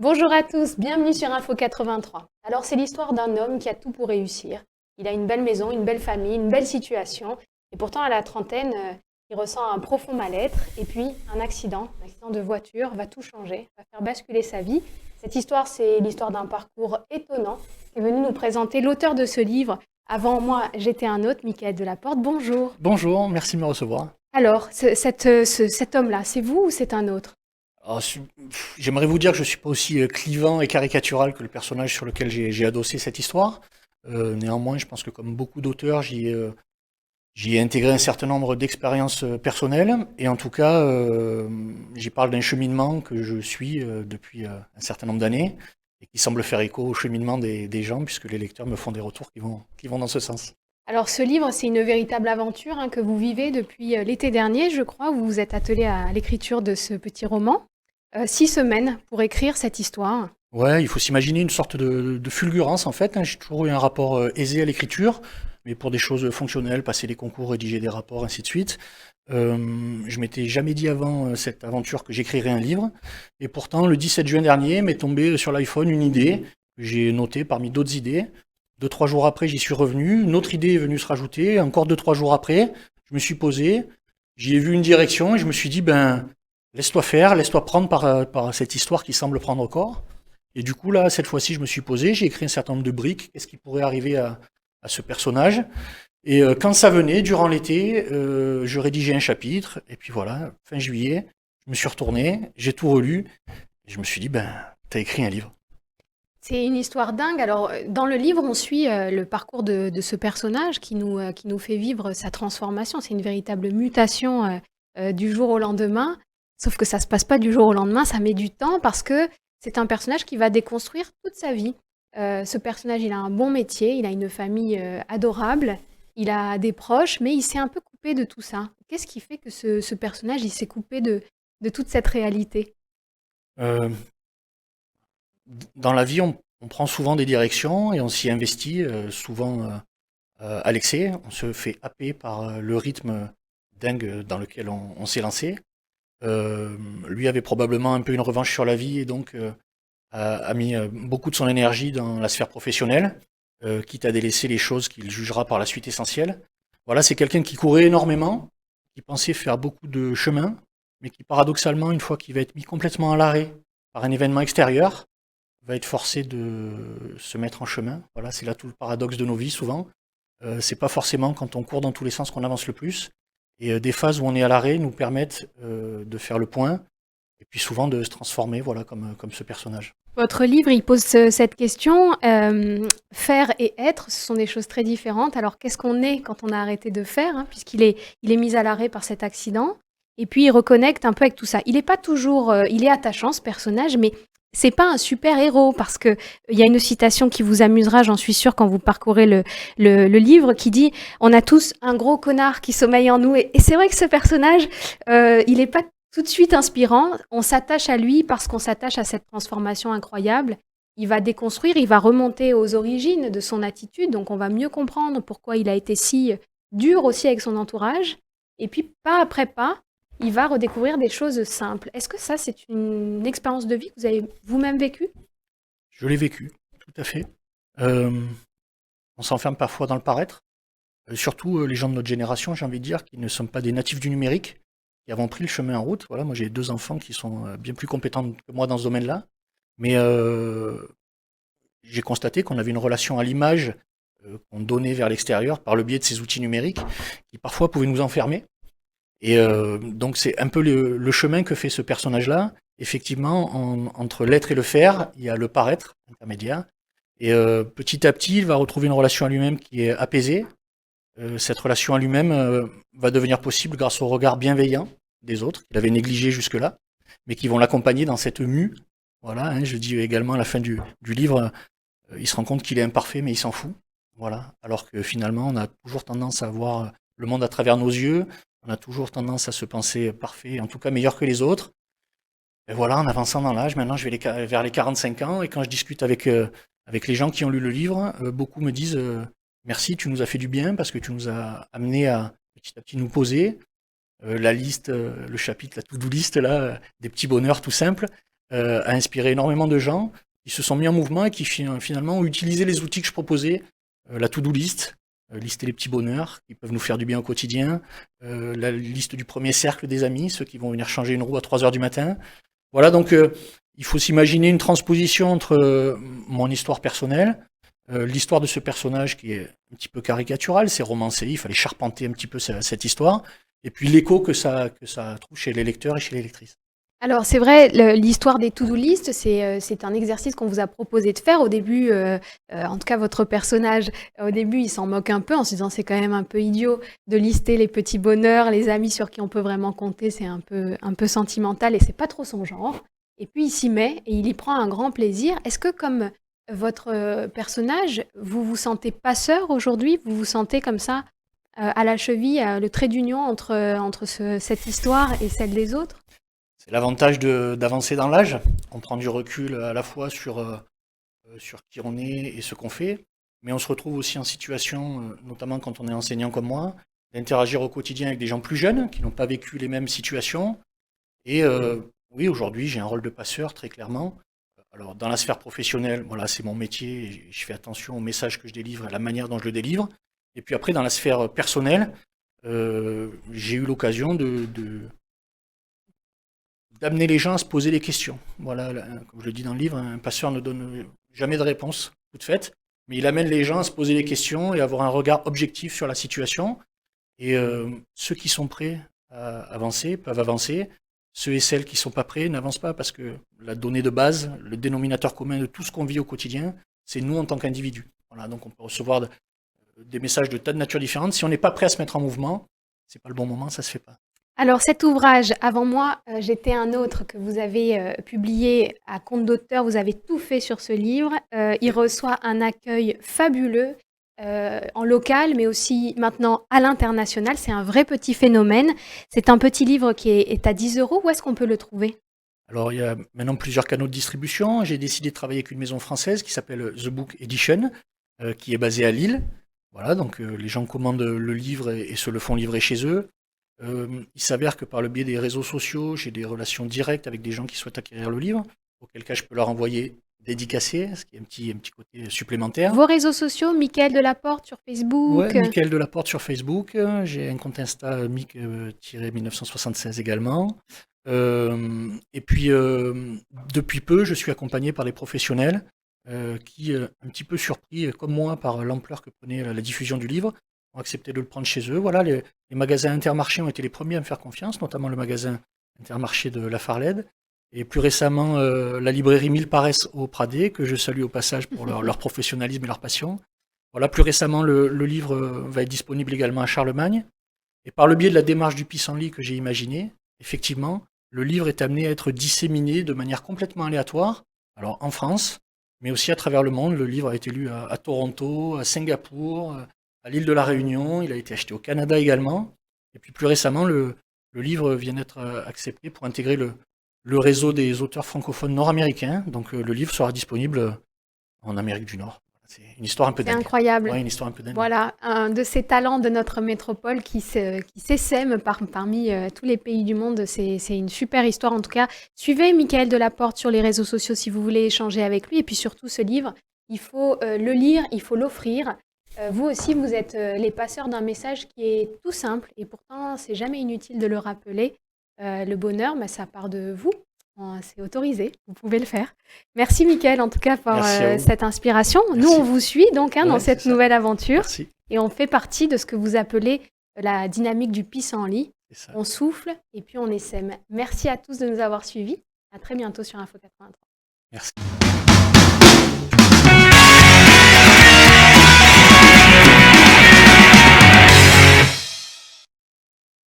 Bonjour à tous, bienvenue sur Info 83. Alors c'est l'histoire d'un homme qui a tout pour réussir. Il a une belle maison, une belle famille, une belle situation. Et pourtant à la trentaine, il ressent un profond mal-être. Et puis un accident de voiture va tout changer, va faire basculer sa vie. Cette histoire, c'est l'histoire d'un parcours étonnant qu'est venu nous présenter l'auteur de ce livre. Avant moi, j'étais un autre, Mickaël Delaporte. Bonjour. Bonjour, merci de me recevoir. Alors, cet homme-là, c'est vous ou c'est un autre? Alors, j'aimerais vous dire que je ne suis pas aussi clivant et caricatural que le personnage sur lequel j'ai adossé cette histoire. Néanmoins, je pense que comme beaucoup d'auteurs, j'y ai intégré un certain nombre d'expériences personnelles. Et en tout cas, j'y parle d'un cheminement que je suis depuis un certain nombre d'années et qui semble faire écho au cheminement des gens, puisque les lecteurs me font des retours qui vont dans ce sens. Alors ce livre, c'est une véritable aventure que vous vivez depuis l'été dernier, je crois. Vous vous êtes attelé à l'écriture de ce petit roman. 6 semaines pour écrire cette histoire. Ouais, il faut s'imaginer une sorte de fulgurance en fait, hein. J'ai toujours eu un rapport aisé à l'écriture, mais pour des choses fonctionnelles, passer des concours, rédiger des rapports, ainsi de suite. Je m'étais jamais dit avant cette aventure que j'écrirais un livre, et pourtant le 17 juin dernier m'est tombé sur l'iPhone une idée que j'ai notée parmi d'autres idées. 2, 3 jours après, j'y suis revenu, une autre idée est venue se rajouter, encore 2, 3 jours après, je me suis posé, j'y ai vu une direction et je me suis dit, ben, laisse-toi faire, laisse-toi prendre par cette histoire qui semble prendre corps. Et du coup, là, cette fois-ci, je me suis posé, j'ai écrit un certain nombre de briques, qu'est-ce qui pourrait arriver à ce personnage. Et quand ça venait, durant l'été, je rédigeais un chapitre, et puis voilà, fin juillet, je me suis retourné, j'ai tout relu, et je me suis dit, ben, t'as écrit un livre. C'est une histoire dingue. Alors, dans le livre, on suit le parcours de ce personnage qui nous fait vivre sa transformation. C'est une véritable mutation du jour au lendemain. Sauf que ça se passe pas du jour au lendemain, ça met du temps parce que c'est un personnage qui va déconstruire toute sa vie. Ce personnage, il a un bon métier, il a une famille adorable, il a des proches, mais il s'est un peu coupé de tout ça. Qu'est-ce qui fait que ce personnage, il s'est coupé de toute cette réalité? Euh, Dans la vie, on prend souvent des directions et on s'y investit, souvent à l'excès. On se fait happer par le rythme dingue dans lequel on s'est lancé. Lui avait probablement un peu une revanche sur la vie et donc a mis beaucoup de son énergie dans la sphère professionnelle, quitte à délaisser les choses qu'il jugera par la suite essentielles. Voilà, c'est quelqu'un qui courait énormément, qui pensait faire beaucoup de chemin, mais qui paradoxalement, une fois qu'il va être mis complètement à l'arrêt par un événement extérieur, va être forcé de se mettre en chemin. Voilà, c'est là tout le paradoxe de nos vies souvent. C'est pas forcément quand on court dans tous les sens qu'on avance le plus. Et des phases où on est à l'arrêt nous permettent de faire le point et puis souvent de se transformer, voilà, comme ce personnage. Votre livre, il pose cette question. Faire et être, ce sont des choses très différentes. Alors, qu'est-ce qu'on est quand on a arrêté de faire, il est mis à l'arrêt par cet accident. Et puis, il reconnecte un peu avec tout ça. Il n'est pas toujours, il est attachant, ce personnage, mais c'est pas un super héros parce que il y a une citation qui vous amusera, j'en suis sûre, quand vous parcourez le livre, qui dit: "On a tous un gros connard qui sommeille en nous." Et c'est vrai que ce personnage, il est pas tout de suite inspirant. On s'attache à lui parce qu'on s'attache à cette transformation incroyable. Il va déconstruire, il va remonter aux origines de son attitude, donc on va mieux comprendre pourquoi il a été si dur aussi avec son entourage. Et puis, pas après pas, il va redécouvrir des choses simples. Est-ce que ça, c'est une expérience de vie que vous avez vous-même vécue? Je l'ai vécu, tout à fait. Euh, on s'enferme parfois dans le paraître, surtout les gens de notre génération, j'ai envie de dire, qui ne sont pas des natifs du numérique, qui avons pris le chemin en route. Voilà, moi j'ai 2 enfants qui sont bien plus compétents que moi dans ce domaine-là, mais j'ai constaté qu'on avait une relation à l'image qu'on donnait vers l'extérieur par le biais de ces outils numériques qui parfois pouvaient nous enfermer. Et donc c'est un peu le chemin que fait ce personnage-là. Effectivement, entre l'être et le faire, il y a le paraître intermédiaire. Et petit à petit, il va retrouver une relation à lui-même qui est apaisée. Cette relation à lui-même va devenir possible grâce au regard bienveillant des autres, qu'il avait négligé jusque-là, mais qui vont l'accompagner dans cette mue. Voilà, hein, je dis également à la fin du livre, il se rend compte qu'il est imparfait, mais il s'en fout. Voilà. Alors que finalement, on a toujours tendance à voir le monde à travers nos yeux, on a toujours tendance à se penser parfait, en tout cas meilleur que les autres. Et voilà, en avançant dans l'âge, maintenant je vais vers les 45 ans, et quand je discute avec les gens qui ont lu le livre, beaucoup me disent merci, tu nous as fait du bien, parce que tu nous as amené à petit à petit nous poser la liste, le chapitre, la to-do list, là, des petits bonheurs tout simples, a inspiré énormément de gens qui se sont mis en mouvement et qui finalement ont utilisé les outils que je proposais, la to-do list, lister les petits bonheurs qui peuvent nous faire du bien au quotidien, la liste du premier cercle des amis, ceux qui vont venir changer une roue à 3 heures du matin. Voilà, donc il faut s'imaginer une transposition entre mon histoire personnelle, l'histoire de ce personnage qui est un petit peu caricatural, c'est romancé, il fallait charpenter un petit peu cette histoire, et puis l'écho que ça trouve chez les lecteurs et chez les lectrices. Alors c'est vrai, l'histoire des to-do list, c'est un exercice qu'on vous a proposé de faire au début, en tout cas votre personnage, au début il s'en moque un peu en se disant c'est quand même un peu idiot de lister les petits bonheurs, les amis sur qui on peut vraiment compter, c'est un peu sentimental et c'est pas trop son genre. Et puis il s'y met et il y prend un grand plaisir. Est-ce que comme votre personnage, vous vous sentez passeur aujourd'hui? Vous vous sentez comme ça, à la cheville, le trait d'union entre cette histoire et celle des autres? C'est l'avantage d'avancer dans l'âge. On prend du recul à la fois sur qui on est et ce qu'on fait, mais on se retrouve aussi en situation, notamment quand on est enseignant comme moi, d'interagir au quotidien avec des gens plus jeunes qui n'ont pas vécu les mêmes situations. Et oui, aujourd'hui, j'ai un rôle de passeur, très clairement. Alors, dans la sphère professionnelle, voilà, c'est mon métier, et je fais attention au message que je délivre, à la manière dont je le délivre. Et puis après, dans la sphère personnelle, j'ai eu l'occasion d'amener les gens à se poser des questions. Voilà, comme je le dis dans le livre, un passeur ne donne jamais de réponse toute faite, mais il amène les gens à se poser des questions et à avoir un regard objectif sur la situation. Et ceux qui sont prêts à avancer peuvent avancer. Ceux et celles qui ne sont pas prêts n'avancent pas parce que la donnée de base, le dénominateur commun de tout ce qu'on vit au quotidien, c'est nous en tant qu'individus. Voilà, donc on peut recevoir des messages de tas de natures différentes. Si on n'est pas prêt à se mettre en mouvement, c'est pas le bon moment, ça se fait pas. Alors cet ouvrage, avant moi, j'étais un autre que vous avez publié à compte d'auteur, vous avez tout fait sur ce livre. Il reçoit un accueil fabuleux en local, mais aussi maintenant à l'international. C'est un vrai petit phénomène. C'est un petit livre qui est à 10 euros. Où est-ce qu'on peut le trouver? Alors il y a maintenant plusieurs canaux de distribution. J'ai décidé de travailler avec une maison française qui s'appelle The Book Edition, qui est basée à Lille. Voilà, donc les gens commandent le livre et se le font livrer chez eux. Il s'avère que par le biais des réseaux sociaux, j'ai des relations directes avec des gens qui souhaitent acquérir le livre, auquel cas je peux leur envoyer dédicacé, ce qui est un petit côté supplémentaire. Vos réseaux sociaux, Mickaël Delaporte sur Facebook. Ouais, Mickaël Delaporte sur Facebook, j'ai un compte Insta mic-1976 également. Et puis depuis peu, je suis accompagné par des professionnels qui, un petit peu surpris comme moi par l'ampleur que prenait la diffusion du livre, ont accepté de le prendre chez eux. Voilà, les magasins Intermarché ont été les premiers à me faire confiance, notamment le magasin Intermarché de La Farlède. Et plus récemment, la librairie Mille Paresses au Pradé, que je salue au passage pour leur professionnalisme et leur passion. Voilà, plus récemment, le livre va être disponible également à Charlemagne. Et par le biais de la démarche du pissenlit que j'ai imaginé, effectivement, le livre est amené à être disséminé de manière complètement aléatoire, alors en France, mais aussi à travers le monde. Le livre a été lu à Toronto, à Singapour, à l'île de la Réunion, il a été acheté au Canada également. Et puis plus récemment, le livre vient d'être accepté pour intégrer le réseau des auteurs francophones nord-américains. Donc le livre sera disponible en Amérique du Nord. C'est une histoire un peu dingue. C'est incroyable. Ouais, une histoire un peu dingue. Voilà, un de ces talents de notre métropole qui s'essaime parmi tous les pays du monde. C'est une super histoire en tout cas. Suivez Mickaël Delaporte sur les réseaux sociaux si vous voulez échanger avec lui. Et puis surtout, ce livre, il faut le lire, il faut l'offrir. Vous aussi, vous êtes les passeurs d'un message qui est tout simple et pourtant, c'est jamais inutile de le rappeler. Le bonheur, ça part de vous. C'est autorisé, vous pouvez le faire. Merci Mickaël en tout cas pour cette inspiration. Merci. Nous, on vous suit donc dans cette nouvelle aventure. Merci. Et on fait partie de ce que vous appelez la dynamique du pissenlit. On souffle et puis on essaime. Merci à tous de nous avoir suivis. À très bientôt sur Info 83. Merci.